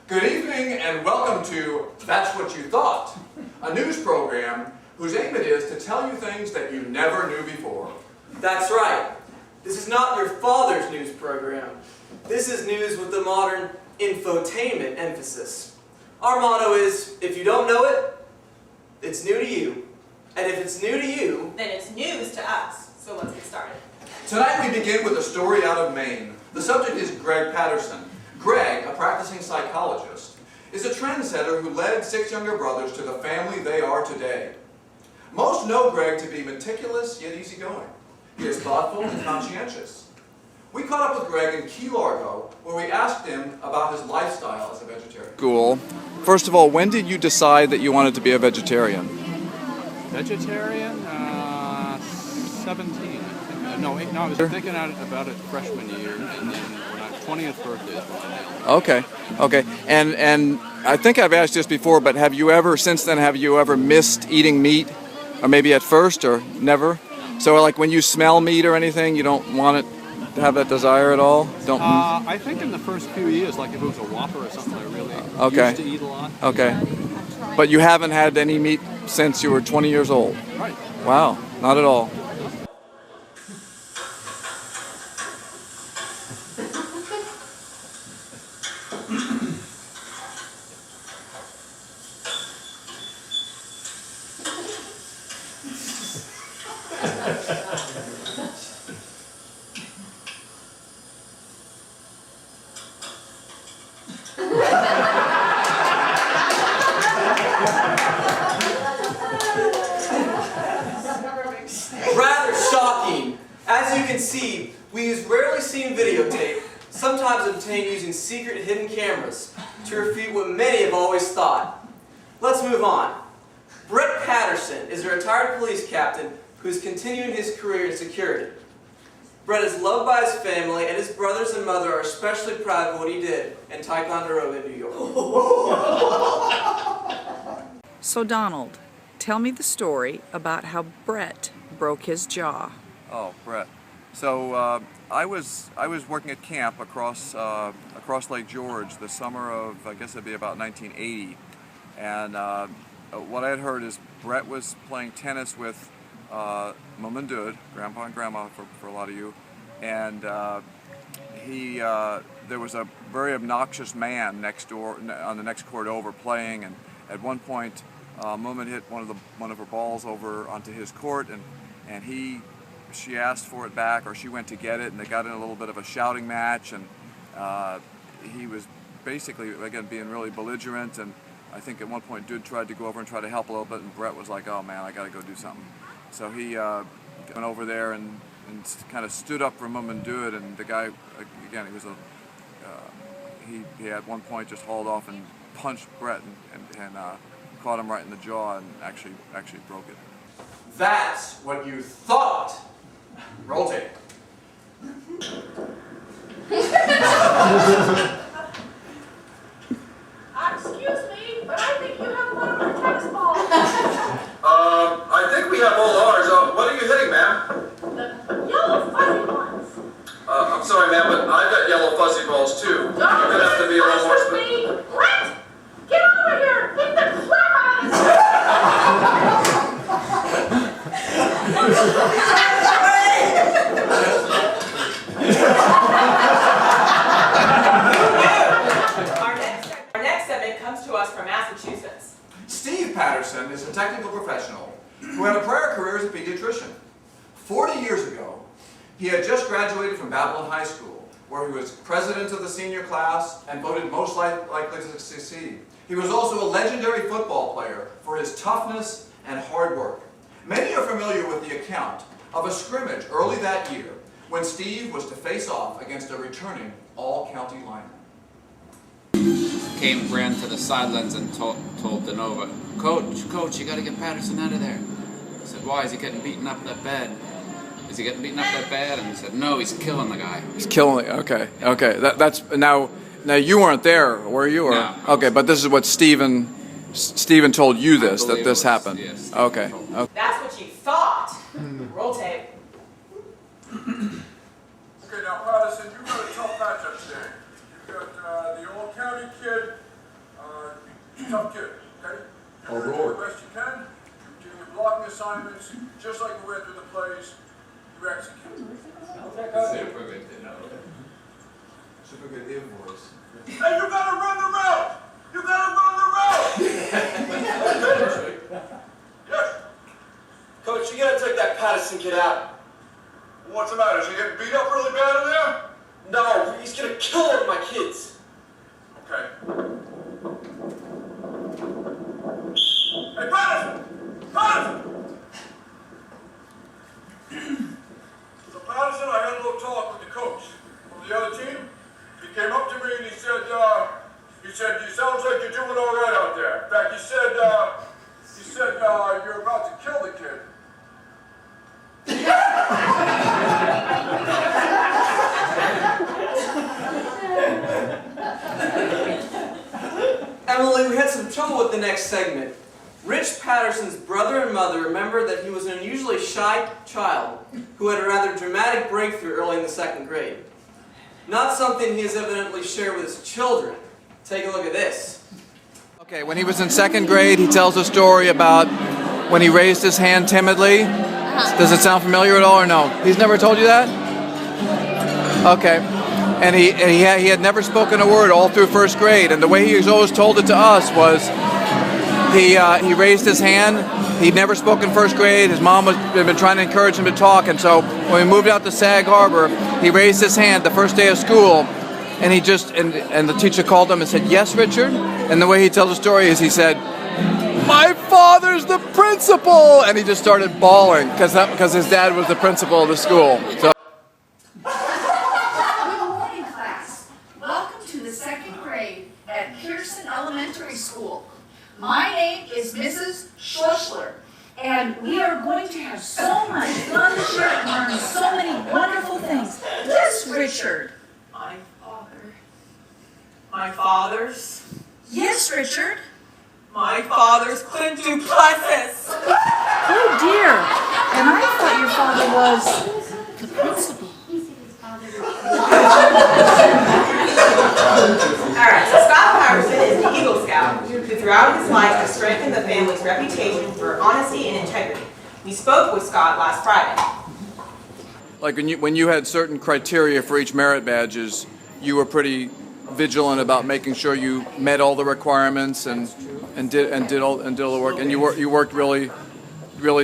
Good evening and welcome to That's What You Thought, a news program whose aim it is to tell you things that you never knew before. That's right. This is not your father's news program. This is news with the modern infotainment emphasis. Our motto is, if you don't know it, it's new to you. And if it's new to you, then it's news to us. So let's get started. Tonight we begin with a story out of Maine. The subject is Greg Patterson. Greg, a practicing psychologist, is a trendsetter who led 6 younger brothers to the family they are today. Most know Greg to be meticulous yet easygoing. He is thoughtful and conscientious. We caught up with Greg in Key Largo, where we asked him about his lifestyle as a vegetarian. School. First of all, when did you decide that you wanted to be a vegetarian? Vegetarian? 17. No, I was thinking about it freshman year, and then when I 20th birthday is when I Okay. And I think I've asked this before, but have you ever missed eating meat? Or maybe at first, or never? So like when you smell meat or anything, you don't want it to have that desire at all? I think in the first few years, like if it was a Whopper or something, I really used to eat a lot. Okay. But you haven't had any meat since you were 20 years old? Right. Wow, not at all. rather shocking. As you can see, we use rarely seen videotape, sometimes obtained using secret hidden cameras, to refute what many have always thought. Let's move on. Brett Patterson is a retired police captain who is continuing his career in security. Brett is loved by his family, and his brothers and mother are especially proud of what he did in Ticonderoga, New York. So Donald, tell me the story about how Brett broke his jaw. Oh, Brett. So I was working at camp across Lake George the summer of, I guess it'd be about 1980, and what I had heard is Brett was playing tennis with Mom and Dad, Grandpa and Grandma for a lot of you, and there was a very obnoxious man next door on the next court over playing, and at one point Mom had hit one of her balls over onto his court, and she asked for it back, or she went to get it, and they got in a little bit of a shouting match, and he was basically, again, being really belligerent, and I think at one point Dude tried to go over and try to help a little bit, and Brett was like, oh man, I gotta go do something. So he went over there and kind of stood up for Mum and Dude, and the guy, again, he at one point just hauled off and punched Brett and caught him right in the jaw and actually broke it. That's what you thought. Roll tape. Excuse me, but I think you have one of our text balls. I think we have all ours. What are you hitting, ma'am? The yellow fuzzy ones. I'm sorry, ma'am, but I've got yellow fuzzy balls too. You're gonna have to be a little more specific. Brett, get over here. Hit the crap out of this. Our next segment comes to us from Massachusetts. Steve Patterson is a technical professional who had a prior career as a pediatrician. 40 years ago, he had just graduated from Babylon High School, where he was president of the senior class and voted most likely to succeed. He was also a legendary football player for his toughness and hard work. Many are familiar with the account of a scrimmage early that year when Steve was to face off against a returning all-county lineman. Ran to the sidelines and told DeNova, Coach, you got to get Patterson out of there. I said, why? Is he getting beaten up that bad? Is he getting beaten up that bad? And he said, no, he's killing the guy. He's killing it. Okay. That's now you weren't there, were you? Or? No. Okay, but this is what Stephen told you that this happened. Yes. Okay. That's what you thought. Roll tape. Okay, now Patterson, you've got a tough matchup today. You've got the old county kid O'Rourke. Best you can. Do your blocking assignments, just like we went through the plays. You execute. Super good invoice. Hey, you gotta run the route! You gotta run the route! Yes. Coach, you gotta take that Patterson kid out. What's the matter? Is he getting beat up really bad in there? No, he's gonna kill one of my kids. Okay. Hey, Patterson! Patterson! So Patterson, I had a little talk with the coach from the other team. He came up to me and he said, you sounds like you're doing all right out there. In fact, he said, you're about to kill the kid. Emily, we had some trouble with the next segment. Rich Patterson's brother and mother remembered that he was an unusually shy child who had a rather dramatic breakthrough early in the 2nd grade. Not something he has evidently shared with his children. Take a look at this. Okay, when he was in 2nd grade, he tells a story about when he raised his hand timidly. Does it sound familiar at all or no? He's never told you that? Okay. And he had never spoken a word all through 1st grade, and the way he always told it to us was he raised his hand. He'd never spoken 1st grade. His mom had been trying to encourage him to talk, and so when we moved out to Sag Harbor, he raised his hand the first day of school, and he just and the teacher called him and said, "Yes, Richard." And the way he tells the story is he said, "My father's the principal," and he just started bawling because his dad was the principal of the school. So. Good morning, class. Welcome to the 2nd grade at Pearson Elementary School. My name is Mrs. Schlussler, and we are going to have so much fun here and learn so many wonderful things. Yes, Richard. My father. My father's. Yes, Richard. My father's quintuplexus. Oh dear. And I thought your father was the principal. Alright, so Scott Patterson is the Eagle Scout who throughout his life has strengthened the family's reputation for honesty and integrity. We spoke with Scott last Friday. Like when you had certain criteria for each merit badges, you were pretty vigilant about making sure you met all the requirements and did all the work, and you worked really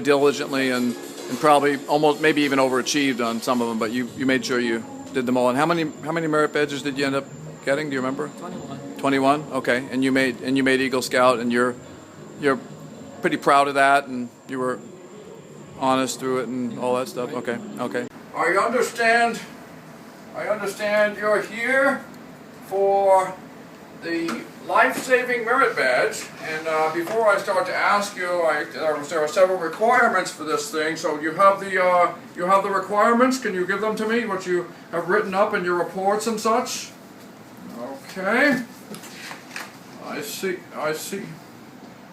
diligently and probably almost maybe even overachieved on some of them, but you made sure you did them all. And how many merit badges did you end up getting? Do you remember? 21. 21. Okay, and you made Eagle Scout, and you're pretty proud of that, and you were honest through it and all that stuff. Okay. I understand you're here for the life-saving merit badge, and before I start to ask you, there are several requirements for this thing. So you have the requirements. Can you give them to me? What you have written up in your reports and such? Okay. I see.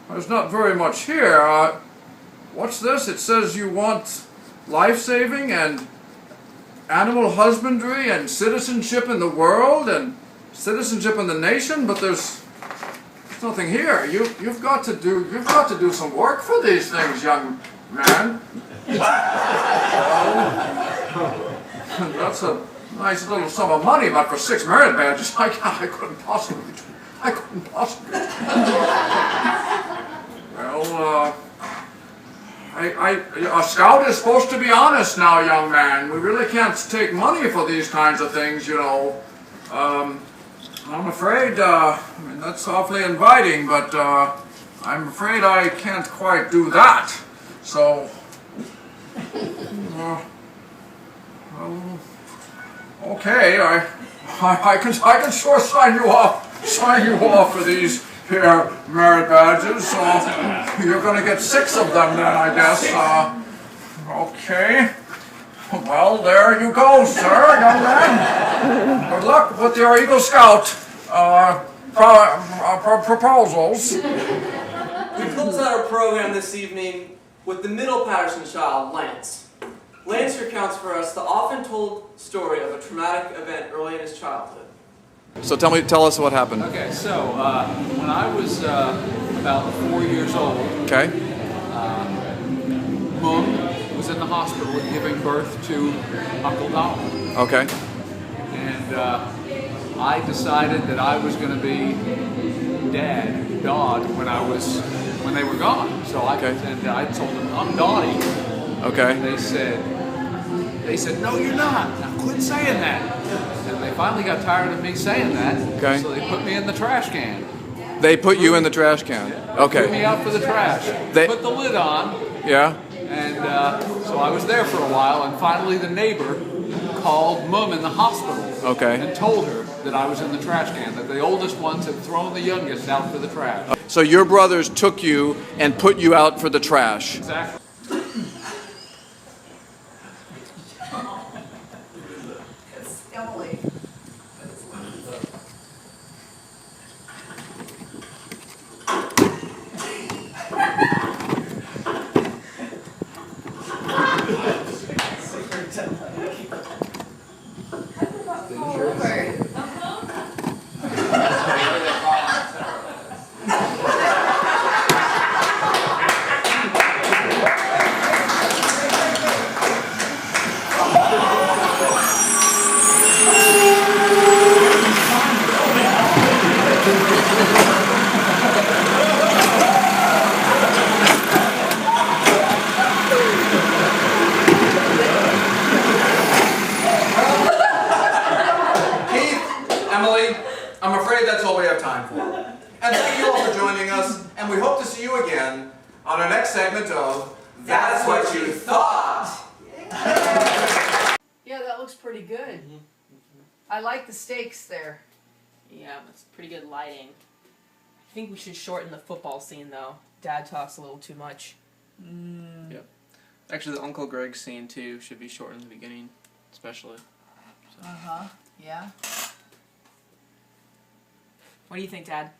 There's not very much here. What's this? It says you want life-saving and animal husbandry and citizenship in the world and citizenship in the nation, but there's nothing here. You've got to do some work for these things, young man. That's a nice little sum of money, but for 6 merit badges, I couldn't possibly. Well, a scout is supposed to be honest now, young man. We really can't take money for these kinds of things, you know. I'm afraid, that's awfully inviting, but I'm afraid I can't quite do that. So, okay, I can sure sign you off for these here merit badges. So you're going to get 6 of them then, I guess. Okay. Well, there you go, sir, young man. Good luck with your Eagle Scout proposals. We close out our program this evening with the middle Patterson child, Lance. Lance recounts for us the often told story of a traumatic event early in his childhood. So tell us what happened. Okay, so when I was about 4 years old. Okay. Mom was in the hospital giving birth to Uncle Donald. Okay. And I decided that I was going to be Dodd, when they were gone. So I told them, I'm Dottie. Okay. And they said, no, you're not. Now quit saying that. And they finally got tired of me saying that. Okay. So they put me in the trash can. They put you in the trash can. Put me Okay. out for the trash. Put the lid on. Yeah. And so I was there for a while, and finally the neighbor called Mum in the hospital. Okay. And told her that I was in the trash can, that the oldest ones had thrown the youngest out for the trash. So your brothers took you and put you out for the trash. Exactly. Emily. Emily, I'm afraid that's all we have time for. And thank you all for joining us, and we hope to see you again on our next segment of That's What You Thought! Yeah, that looks pretty good. I like the stakes there. Yeah, that's pretty good lighting. I think we should shorten the football scene though. Dad talks a little too much. Yep. Actually, the Uncle Greg scene too should be shortened in the beginning, especially. So. Yeah. What do you think, Dad?